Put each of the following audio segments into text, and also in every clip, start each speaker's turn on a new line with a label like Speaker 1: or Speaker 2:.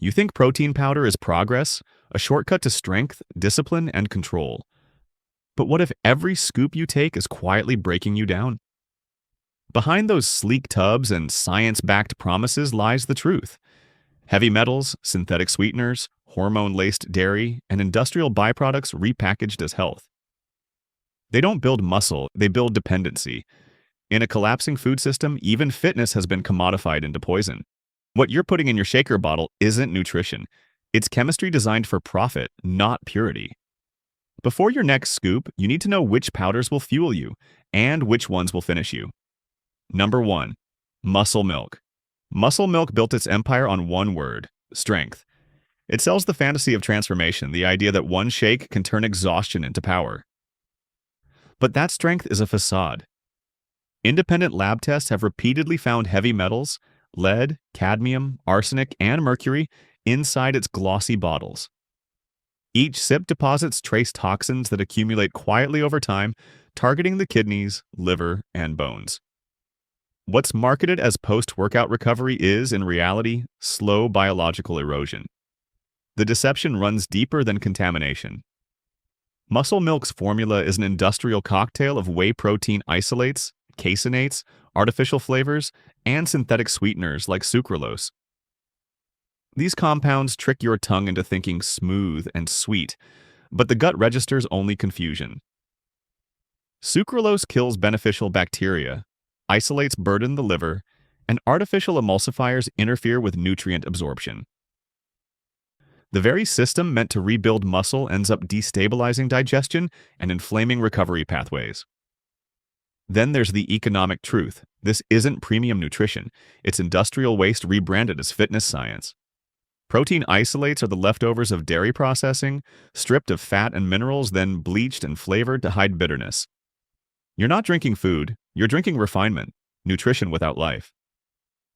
Speaker 1: You think protein powder is progress, a shortcut to strength, discipline, and control. But what if every scoop you take is quietly breaking you down? Behind those sleek tubs and science-backed promises lies the truth. Heavy metals, synthetic sweeteners, hormone-laced dairy, and industrial byproducts repackaged as health. They don't build muscle, they build dependency. In a collapsing food system, even fitness has been commodified into poison. What you're putting in your shaker bottle isn't nutrition. It's chemistry designed for profit, not purity. Before your next scoop, you need to know which powders will fuel you and which ones will finish you. Number 1. Muscle milk. Muscle milk built its empire on one word: strength. It sells the fantasy of transformation, the idea that one shake can turn exhaustion into power. But that strength is a facade. Independent lab tests have repeatedly found heavy metals, lead, cadmium, arsenic, and mercury inside its glossy bottles. Each sip deposits trace toxins that accumulate quietly over time, targeting the kidneys, liver, and bones. What's marketed as post-workout recovery is, in reality, slow biological erosion. The deception runs deeper than contamination. Muscle Milk's formula is an industrial cocktail of whey protein isolates, caseinates, artificial flavors, and synthetic sweeteners like sucralose. These compounds trick your tongue into thinking smooth and sweet, but the gut registers only confusion. Sucralose kills beneficial bacteria, isolates burden the liver, and artificial emulsifiers interfere with nutrient absorption. The very system meant to rebuild muscle ends up destabilizing digestion and inflaming recovery pathways. Then there's the economic truth. This isn't premium nutrition. It's industrial waste rebranded as fitness science. Protein isolates are the leftovers of dairy processing, stripped of fat and minerals, then bleached and flavored to hide bitterness. You're not drinking food, you're drinking refinement, nutrition without life.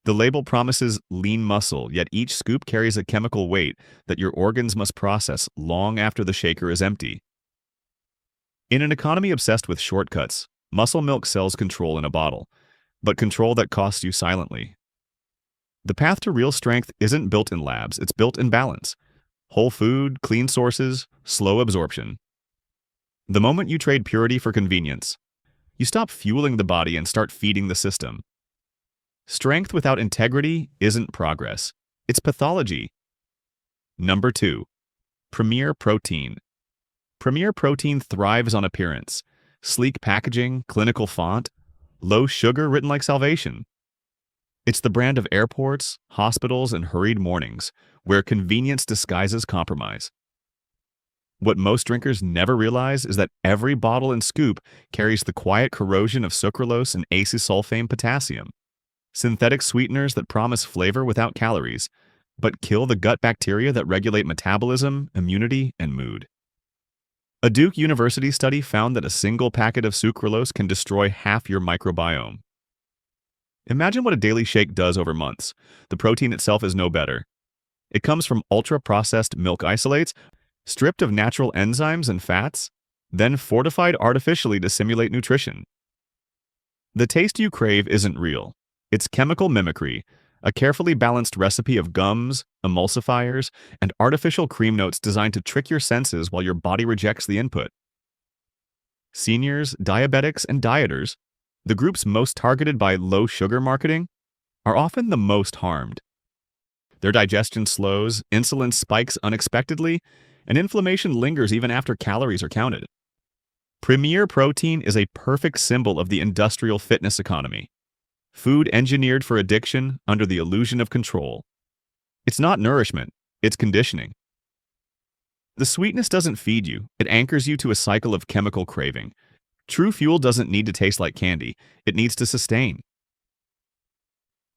Speaker 1: The label promises lean muscle, yet each scoop carries a chemical weight that your organs must process long after the shaker is empty. In an economy obsessed with shortcuts, Muscle Milk sells control in a bottle, but control that costs you silently. The path to real strength isn't built in labs, it's built in balance. Whole food, clean sources, slow absorption. The moment you trade purity for convenience, you stop fueling the body and start feeding the system. Strength without integrity isn't progress. It's pathology. Number 2. Premier Protein. Premier Protein thrives on appearance. Sleek packaging, clinical font, low sugar written like salvation. It's the brand of airports, hospitals, and hurried mornings, where convenience disguises compromise. What most drinkers never realize is that every bottle and scoop carries the quiet corrosion of sucralose and acesulfame potassium. Synthetic sweeteners that promise flavor without calories, but kill the gut bacteria that regulate metabolism, immunity, and mood. A Duke University study found that a single packet of sucralose can destroy half your microbiome. Imagine what a daily shake does over months. The protein itself is no better. It comes from ultra-processed milk isolates, stripped of natural enzymes and fats, then fortified artificially to simulate nutrition. The taste you crave isn't real. It's chemical mimicry, a carefully balanced recipe of gums, emulsifiers, and artificial cream notes designed to trick your senses while your body rejects the input. Seniors, diabetics, and dieters, the groups most targeted by low-sugar marketing, are often the most harmed. Their digestion slows, insulin spikes unexpectedly, and inflammation lingers even after calories are counted. Premier Protein is a perfect symbol of the industrial fitness economy. Food engineered for addiction under the illusion of control. It's not nourishment, it's conditioning. The sweetness doesn't feed you, it anchors you to a cycle of chemical craving. True fuel doesn't need to taste like candy, it needs to sustain.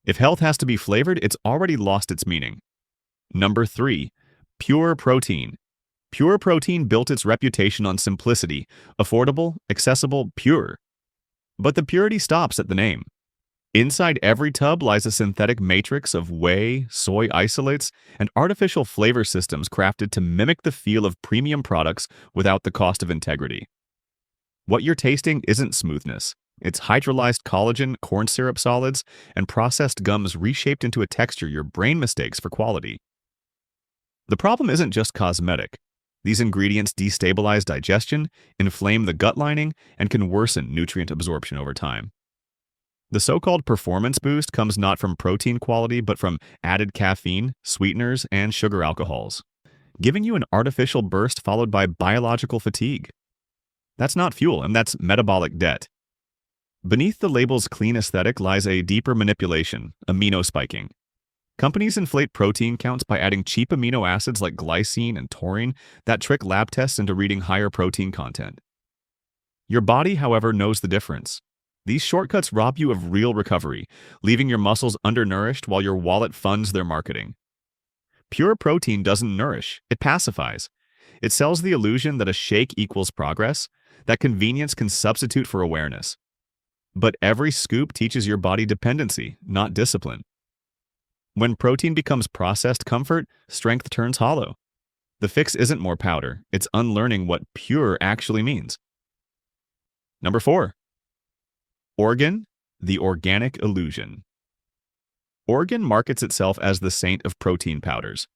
Speaker 1: If health has to be flavored, it's already lost its meaning. Number 3. Pure Protein. Pure Protein built its reputation on simplicity, affordable, accessible, pure. But the purity stops at the name. Inside every tub lies a synthetic matrix of whey, soy isolates, and artificial flavor systems crafted to mimic the feel of premium products without the cost of integrity. What you're tasting isn't smoothness. It's hydrolyzed collagen, corn syrup solids, and processed gums reshaped into a texture your brain mistakes for quality. The problem isn't just cosmetic. These ingredients destabilize digestion, inflame the gut lining, and can worsen nutrient absorption over time. The so-called performance boost comes not from protein quality but from added caffeine, sweeteners, and sugar alcohols, giving you an artificial burst followed by biological fatigue. That's not fuel, and that's metabolic debt. Beneath the label's clean aesthetic lies a deeper manipulation, amino spiking. Companies inflate protein counts by adding cheap amino acids like glycine and taurine that trick lab tests into reading higher protein content. Your body, however, knows the difference. These shortcuts rob you of real recovery, leaving your muscles undernourished while your wallet funds their marketing. Pure protein doesn't nourish, it pacifies. It sells the illusion that a shake equals progress, that convenience can substitute for awareness. But every scoop teaches your body dependency, not discipline. When protein becomes processed comfort, strength turns hollow. The fix isn't more powder, it's unlearning what pure actually means. Number 4. Organ, the organic illusion. Organ markets itself as the saint of protein powders.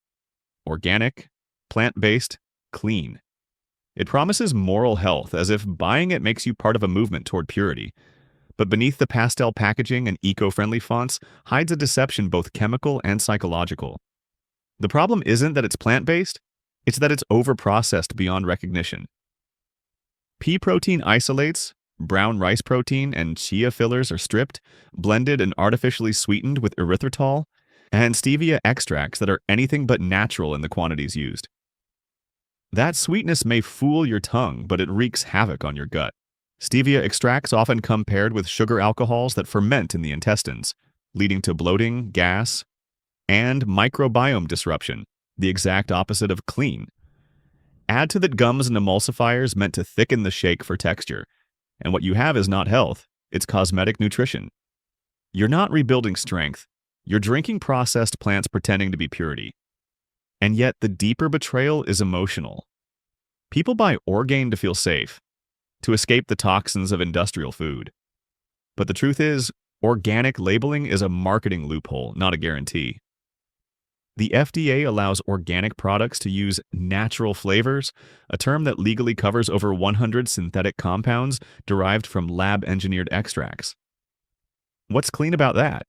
Speaker 1: Organic, plant-based, clean. It promises moral health as if buying it makes you part of a movement toward purity. But beneath the pastel packaging and eco-friendly fonts hides a deception both chemical and psychological. The problem isn't that it's plant-based, it's that it's over-processed beyond recognition. Pea protein isolates, brown rice protein, and chia fillers are stripped, blended, and artificially sweetened with erythritol and stevia extracts that are anything but natural in the quantities used. That sweetness may fool your tongue, but it wreaks havoc on your gut. Stevia extracts often come paired with sugar alcohols that ferment in the intestines, leading to bloating, gas, and microbiome disruption, the exact opposite of clean. Add to that gums and emulsifiers meant to thicken the shake for texture, and what you have is not health, it's cosmetic nutrition. You're not rebuilding strength, you're drinking processed plants pretending to be purity. And yet the deeper betrayal is emotional. People buy Orgain to feel safe, to escape the toxins of industrial food. But the truth is, organic labeling is a marketing loophole, not a guarantee. The FDA allows organic products to use natural flavors, a term that legally covers over 100 synthetic compounds derived from lab-engineered extracts. What's clean about that?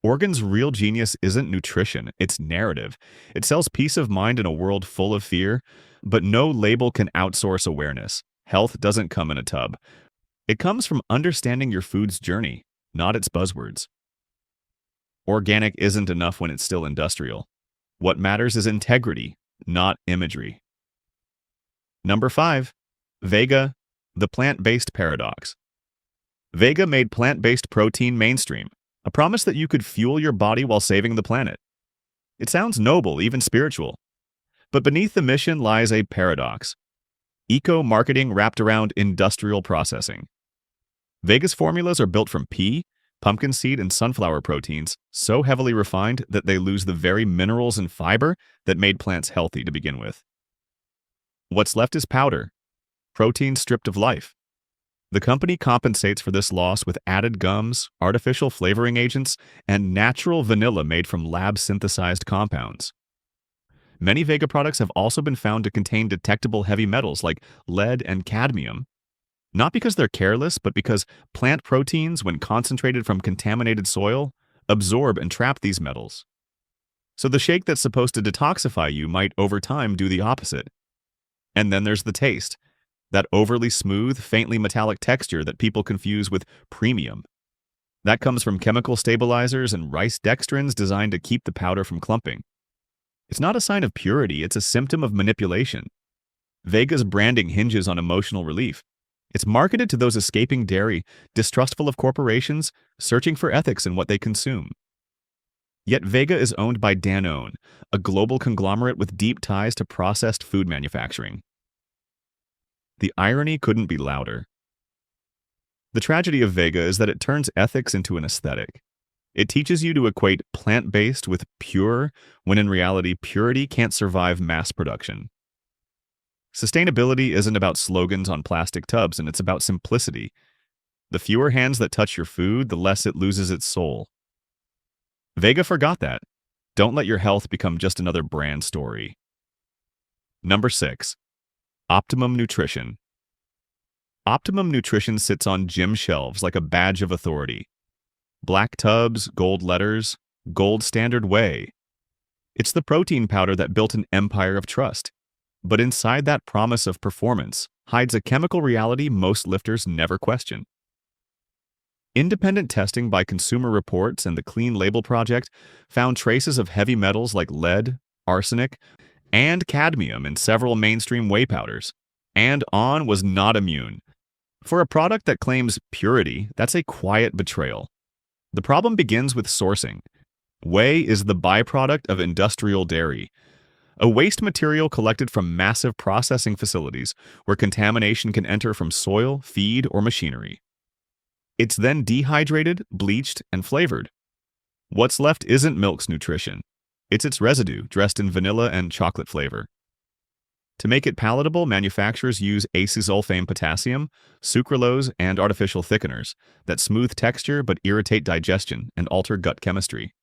Speaker 1: Organ's real genius isn't nutrition, it's narrative. It sells peace of mind in a world full of fear, but no label can outsource awareness. Health doesn't come in a tub. It comes from understanding your food's journey, not its buzzwords. Organic isn't enough when it's still industrial. What matters is integrity, not imagery. Number 5. Vega, the plant-based paradox. Vega made plant-based protein mainstream, a promise that you could fuel your body while saving the planet. It sounds noble, even spiritual. But beneath the mission lies a paradox. Eco-marketing wrapped around industrial processing. Vega's formulas are built from pea, pumpkin seed, and sunflower proteins, so heavily refined that they lose the very minerals and fiber that made plants healthy to begin with. What's left is powder, protein stripped of life. The company compensates for this loss with added gums, artificial flavoring agents, and natural vanilla made from lab-synthesized compounds. Many Vega products have also been found to contain detectable heavy metals like lead and cadmium, not because they're careless, but because plant proteins, when concentrated from contaminated soil, absorb and trap these metals. So the shake that's supposed to detoxify you might over time do the opposite. And then there's the taste, that overly smooth, faintly metallic texture that people confuse with premium. That comes from chemical stabilizers and rice dextrins designed to keep the powder from clumping. It's not a sign of purity, it's a symptom of manipulation. Vega's branding hinges on emotional relief. It's marketed to those escaping dairy, distrustful of corporations, searching for ethics in what they consume. Yet Vega is owned by Danone, a global conglomerate with deep ties to processed food manufacturing. The irony couldn't be louder. The tragedy of Vega is that it turns ethics into an aesthetic. It teaches you to equate plant-based with pure, when in reality, purity can't survive mass production. Sustainability isn't about slogans on plastic tubs, and it's about simplicity. The fewer hands that touch your food, the less it loses its soul. Vega forgot that. Don't let your health become just another brand story. Number 6. Optimum nutrition. Optimum nutrition sits on gym shelves like a badge of authority. Black tubs, gold letters, gold standard whey. It's the protein powder that built an empire of trust. But inside that promise of performance hides a chemical reality most lifters never question. Independent testing by Consumer Reports and the Clean Label Project found traces of heavy metals like lead, arsenic, and cadmium in several mainstream whey powders. And On was not immune. For a product that claims purity, that's a quiet betrayal. The problem begins with sourcing. Whey is the byproduct of industrial dairy, a waste material collected from massive processing facilities where contamination can enter from soil, feed, or machinery. It's then dehydrated, bleached, and flavored. What's left isn't milk's nutrition. It's its residue, dressed in vanilla and chocolate flavor. To make it palatable, manufacturers use acesulfame potassium, sucralose, and artificial thickeners that smooth texture but irritate digestion and alter gut chemistry.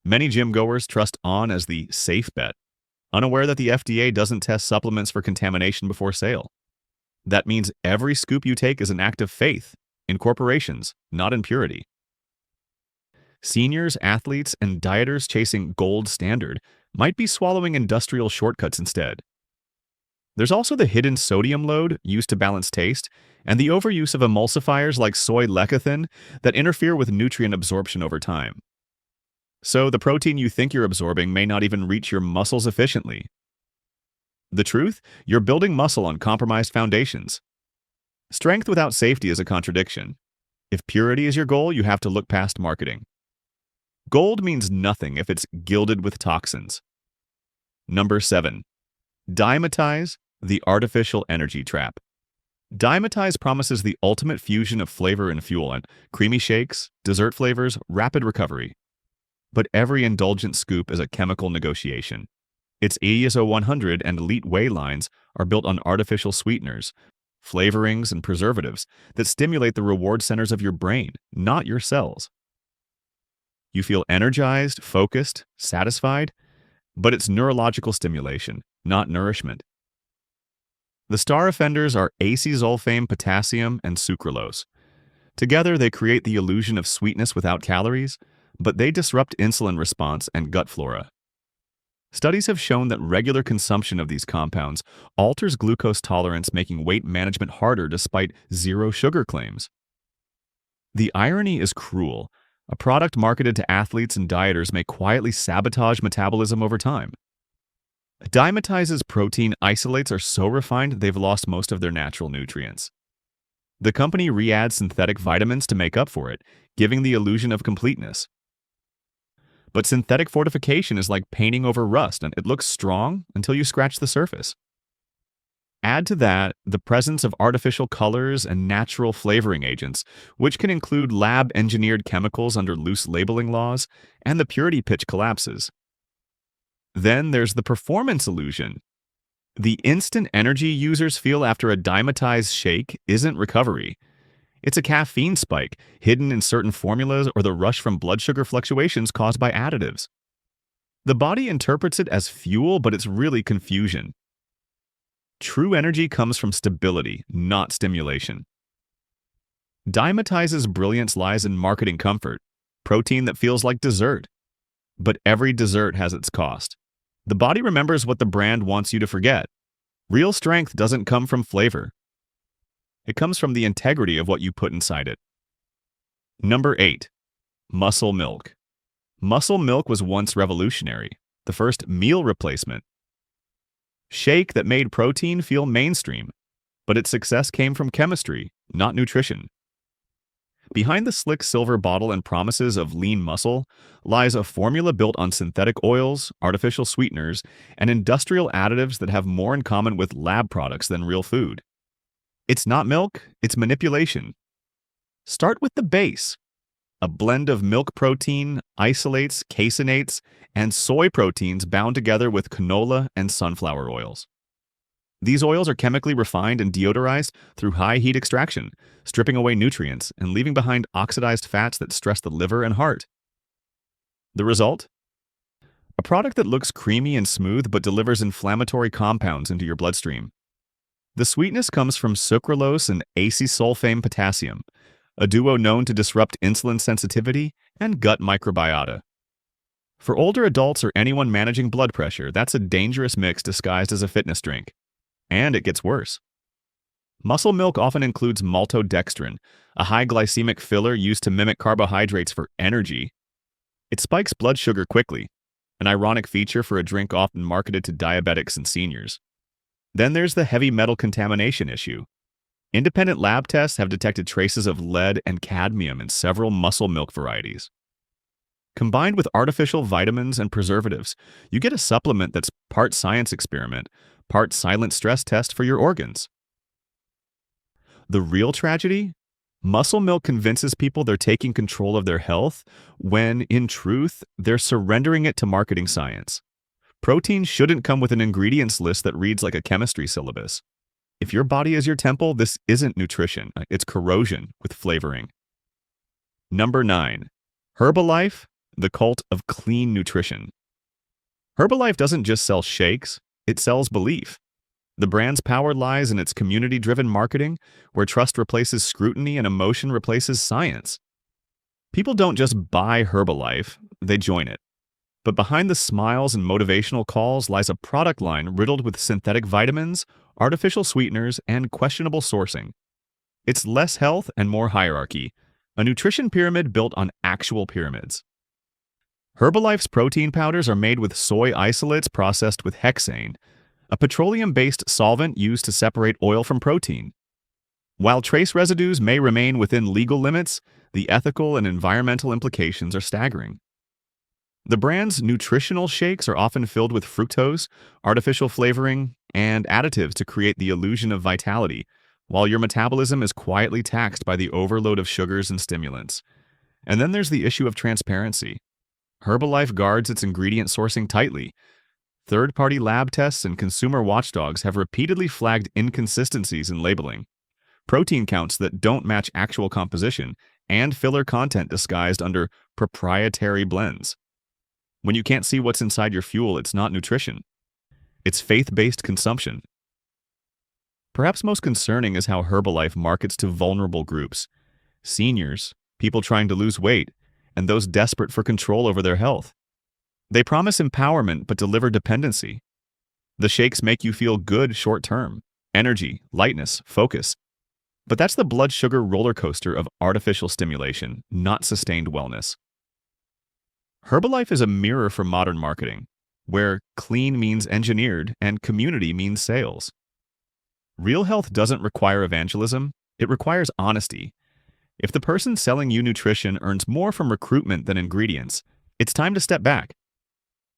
Speaker 1: Many gym-goers trust On as the safe bet, unaware that the FDA doesn't test supplements for contamination before sale. That means every scoop you take is an act of faith in corporations, not in purity. Seniors, athletes, and dieters chasing gold standard might be swallowing industrial shortcuts instead. There's also the hidden sodium load used to balance taste, and the overuse of emulsifiers like soy lecithin that interfere with nutrient absorption over time. So the protein you think you're absorbing may not even reach your muscles efficiently. The truth? You're building muscle on compromised foundations. Strength without safety is a contradiction. If purity is your goal, you have to look past marketing. Gold means nothing if it's gilded with toxins. Number 7. Dimetize, the artificial energy trap. Dimetize promises the ultimate fusion of flavor and fuel and creamy shakes, dessert flavors, rapid recovery. But every indulgent scoop is a chemical negotiation. Its ESO 100 and Elite Whey lines are built on artificial sweeteners, flavorings, and preservatives that stimulate the reward centers of your brain, not your cells. You feel energized, focused, satisfied, but it's neurological stimulation, not nourishment. The star offenders are acesulfame potassium and sucralose. Together, they create the illusion of sweetness without calories, but they disrupt insulin response and gut flora. Studies have shown that regular consumption of these compounds alters glucose tolerance, making weight management harder despite zero sugar claims. The irony is cruel. A product marketed to athletes and dieters may quietly sabotage metabolism over time. Dimetize's protein isolates are so refined they've lost most of their natural nutrients. The company re-adds synthetic vitamins to make up for it, giving the illusion of completeness. But synthetic fortification is like painting over rust, and it looks strong until you scratch the surface. Add to that the presence of artificial colors and natural flavoring agents, which can include lab-engineered chemicals under loose labeling laws, and the purity pitch collapses. Then there's the performance illusion. The instant energy users feel after a Dimetize shake isn't recovery. It's a caffeine spike hidden in certain formulas or the rush from blood sugar fluctuations caused by additives. The body interprets it as fuel, but it's really confusion. True energy comes from stability, not stimulation. Dimetize's brilliance lies in marketing comfort, protein that feels like dessert. But every dessert has its cost. The body remembers what the brand wants you to forget. Real strength doesn't come from flavor. It comes from the integrity of what you put inside it. Number 8. Muscle milk. Muscle milk was once revolutionary, the first meal replacement. Shake that made protein feel mainstream, but its success came from chemistry, not nutrition. Behind the slick silver bottle and promises of lean muscle lies a formula built on synthetic oils, artificial sweeteners, and industrial additives that have more in common with lab products than real food. It's not milk, it's manipulation. Start with the base. A blend of milk protein, isolates, caseinates, and soy proteins bound together with canola and sunflower oils. These oils are chemically refined and deodorized through high heat extraction, stripping away nutrients and leaving behind oxidized fats that stress the liver and heart. The result? A product that looks creamy and smooth but delivers inflammatory compounds into your bloodstream. The sweetness comes from sucralose and acesulfame potassium, a duo known to disrupt insulin sensitivity and gut microbiota. For older adults or anyone managing blood pressure, that's a dangerous mix disguised as a fitness drink. And it gets worse. Muscle milk often includes maltodextrin, a high glycemic filler used to mimic carbohydrates for energy. It spikes blood sugar quickly, an ironic feature for a drink often marketed to diabetics and seniors. Then there's the heavy metal contamination issue. Independent lab tests have detected traces of lead and cadmium in several muscle milk varieties. Combined with artificial vitamins and preservatives, you get a supplement that's part science experiment, part silent stress test for your organs. The real tragedy? Muscle milk convinces people they're taking control of their health when, in truth, they're surrendering it to marketing science. Protein shouldn't come with an ingredients list that reads like a chemistry syllabus. If your body is your temple, this isn't nutrition. It's corrosion with flavoring. Number 9. Herbalife, the cult of clean nutrition. Herbalife doesn't just sell shakes, it sells belief. The brand's power lies in its community-driven marketing, where trust replaces scrutiny and emotion replaces science. People don't just buy Herbalife, they join it. But behind the smiles and motivational calls lies a product line riddled with synthetic vitamins, artificial sweeteners, and questionable sourcing. It's less health and more hierarchy, a nutrition pyramid built on actual pyramids. Herbalife's protein powders are made with soy isolates processed with hexane, a petroleum-based solvent used to separate oil from protein. While trace residues may remain within legal limits, the ethical and environmental implications are staggering. The brand's nutritional shakes are often filled with fructose, artificial flavoring, and additives to create the illusion of vitality, while your metabolism is quietly taxed by the overload of sugars and stimulants. And then there's the issue of transparency. Herbalife guards its ingredient sourcing tightly. Third-party lab tests and consumer watchdogs have repeatedly flagged inconsistencies in labeling, protein counts that don't match actual composition, and filler content disguised under proprietary blends. When you can't see what's inside your fuel, it's not nutrition. It's faith-based consumption. Perhaps most concerning is how Herbalife markets to vulnerable groups: seniors, people trying to lose weight, and those desperate for control over their health. They promise empowerment but deliver dependency. The shakes make you feel good short-term, energy, lightness, focus. But that's the blood sugar roller coaster of artificial stimulation, not sustained wellness. Herbalife is a mirror for modern marketing, where clean means engineered and community means sales. Real health doesn't require evangelism, it requires honesty. If the person selling you nutrition earns more from recruitment than ingredients, it's time to step back.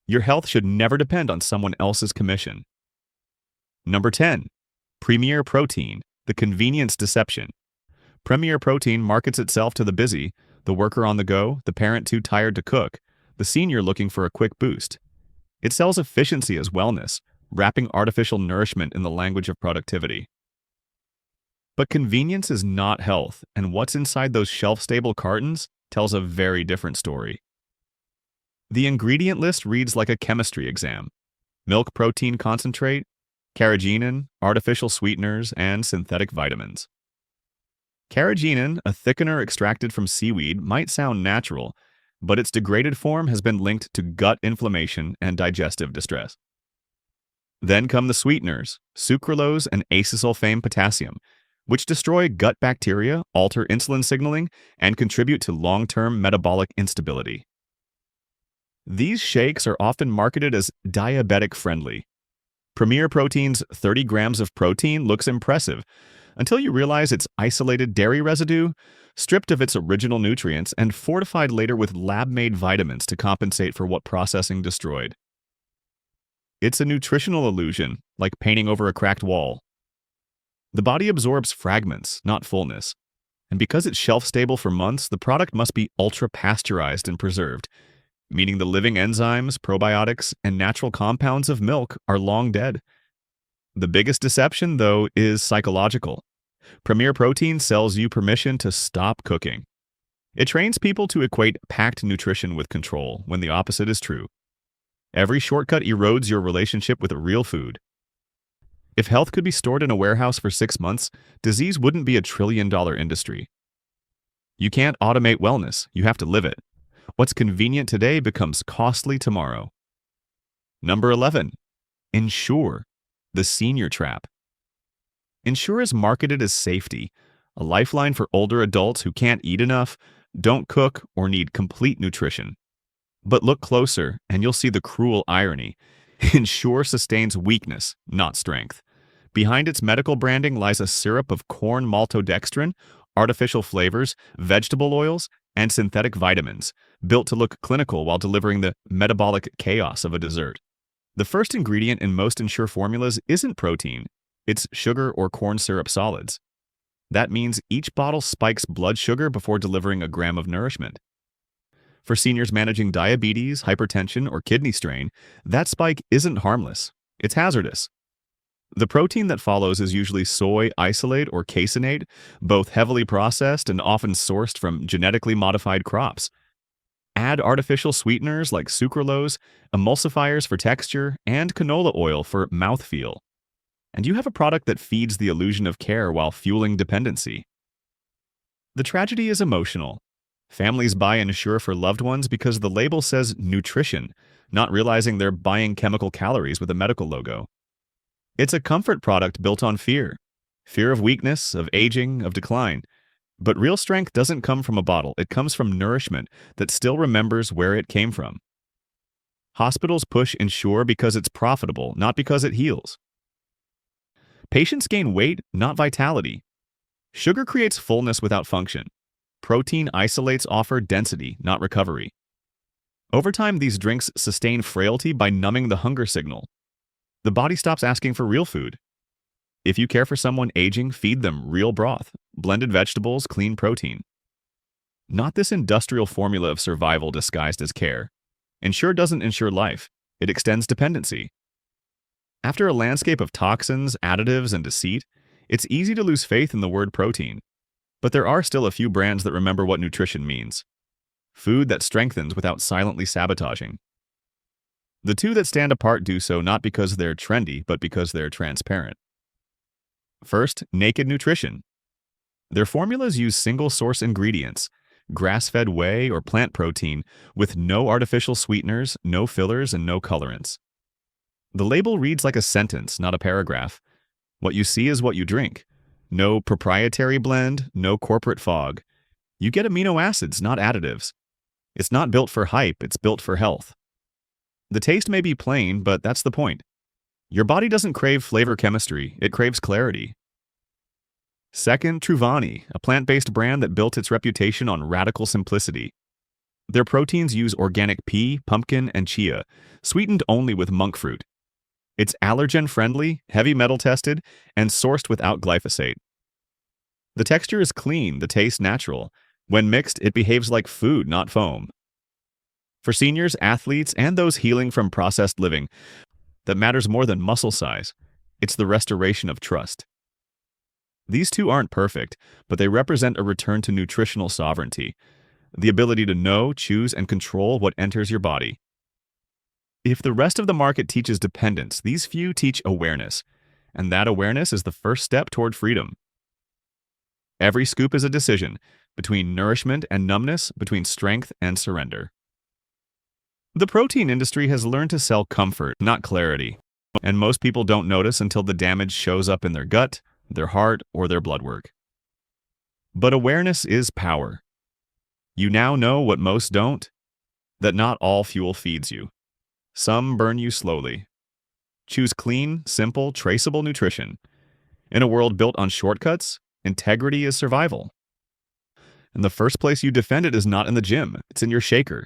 Speaker 1: Your health should never depend on someone else's commission. Number 10. Premier Protein, the convenience deception. Premier Protein markets itself to the busy, the worker on the go, the parent too tired to cook, the senior looking for a quick boost. It sells efficiency as wellness, wrapping artificial nourishment in the language of productivity. But convenience is not health, and what's inside those shelf-stable cartons tells a very different story. The ingredient list reads like a chemistry exam: milk protein concentrate, carrageenan, artificial sweeteners, and synthetic vitamins. Carrageenan, a thickener extracted from seaweed, might sound natural, but its degraded form has been linked to gut inflammation and digestive distress. Then come the sweeteners, sucralose and acesulfame potassium, which destroy gut bacteria, alter insulin signaling, and contribute to long-term metabolic instability. These shakes are often marketed as diabetic-friendly. Premier Protein's 30 grams of protein looks impressive, until you realize it's isolated dairy residue, stripped of its original nutrients, and fortified later with lab-made vitamins to compensate for what processing destroyed. It's a nutritional illusion, like painting over a cracked wall. The body absorbs fragments, not fullness. And because it's shelf-stable for months, the product must be ultra-pasteurized and preserved, meaning the living enzymes, probiotics, and natural compounds of milk are long dead. The biggest deception, though, is psychological. Premier Protein sells you permission to stop cooking. It trains people to equate packed nutrition with control, when the opposite is true. Every shortcut erodes your relationship with real food. If health could be stored in a warehouse for 6 months, disease wouldn't be a $1 trillion industry. You can't automate wellness, you have to live it. What's convenient today becomes costly tomorrow. Number 11. Ensure, the senior trap. Ensure is marketed as safety, a lifeline for older adults who can't eat enough, don't cook, or need complete nutrition. But look closer, and you'll see the cruel irony. Ensure sustains weakness, not strength. Behind its medical branding lies a syrup of corn maltodextrin, artificial flavors, vegetable oils, and synthetic vitamins, built to look clinical while delivering the metabolic chaos of a dessert. The first ingredient in most Ensure formulas isn't protein, it's sugar or corn syrup solids. That means each bottle spikes blood sugar before delivering a gram of nourishment. For seniors managing diabetes, hypertension, or kidney strain, that spike isn't harmless. It's hazardous. The protein that follows is usually soy isolate or caseinate, both heavily processed and often sourced from genetically modified crops. Add artificial sweeteners like sucralose, emulsifiers for texture, and canola oil for mouthfeel. And you have a product that feeds the illusion of care while fueling dependency. The tragedy is emotional. Families buy Ensure for loved ones because the label says nutrition, not realizing they're buying chemical calories with a medical logo. It's a comfort product built on fear. Fear of weakness, of aging, of decline. But real strength doesn't come from a bottle. It comes from nourishment that still remembers where it came from. Hospitals push Ensure because it's profitable, not because it heals. Patients gain weight, not vitality. Sugar creates fullness without function. Protein isolates offer density, not recovery. Over time, these drinks sustain frailty by numbing the hunger signal. The body stops asking for real food. If you care for someone aging, feed them real broth, blended vegetables, clean protein. Not this industrial formula of survival disguised as care. Ensure doesn't ensure life. It extends dependency. After a landscape of toxins, additives, and deceit, it's easy to lose faith in the word protein. But there are still a few brands that remember what nutrition means. Food that strengthens without silently sabotaging. The two that stand apart do so not because they're trendy, but because they're transparent. First, Naked Nutrition. Their formulas use single-source ingredients, grass-fed whey or plant protein, with no artificial sweeteners, no fillers, and no colorants. The label reads like a sentence, not a paragraph. What you see is what you drink. No proprietary blend, no corporate fog. You get amino acids, not additives. It's not built for hype, it's built for health. The taste may be plain, but that's the point. Your body doesn't crave flavor chemistry, it craves clarity. Second, Truvani, a plant-based brand that built its reputation on radical simplicity. Their proteins use organic pea, pumpkin, and chia, sweetened only with monk fruit. It's allergen-friendly, heavy metal-tested, and sourced without glyphosate. The texture is clean, the taste natural. When mixed, it behaves like food, not foam. For seniors, athletes, and those healing from processed living, that matters more than muscle size. It's the restoration of trust. These two aren't perfect, but they represent a return to nutritional sovereignty, the ability to know, choose, and control what enters your body. If the rest of the market teaches dependence, these few teach awareness, and that awareness is the first step toward freedom. Every scoop is a decision, between nourishment and numbness, between strength and surrender. The protein industry has learned to sell comfort, not clarity, and most people don't notice until the damage shows up in their gut, their heart, or their blood work. But awareness is power. You now know what most don't, that not all fuel feeds you. Some burn you slowly. Choose clean, simple, traceable nutrition. In a world built on shortcuts, integrity is survival. And the first place you defend it is not in the gym, it's in your shaker.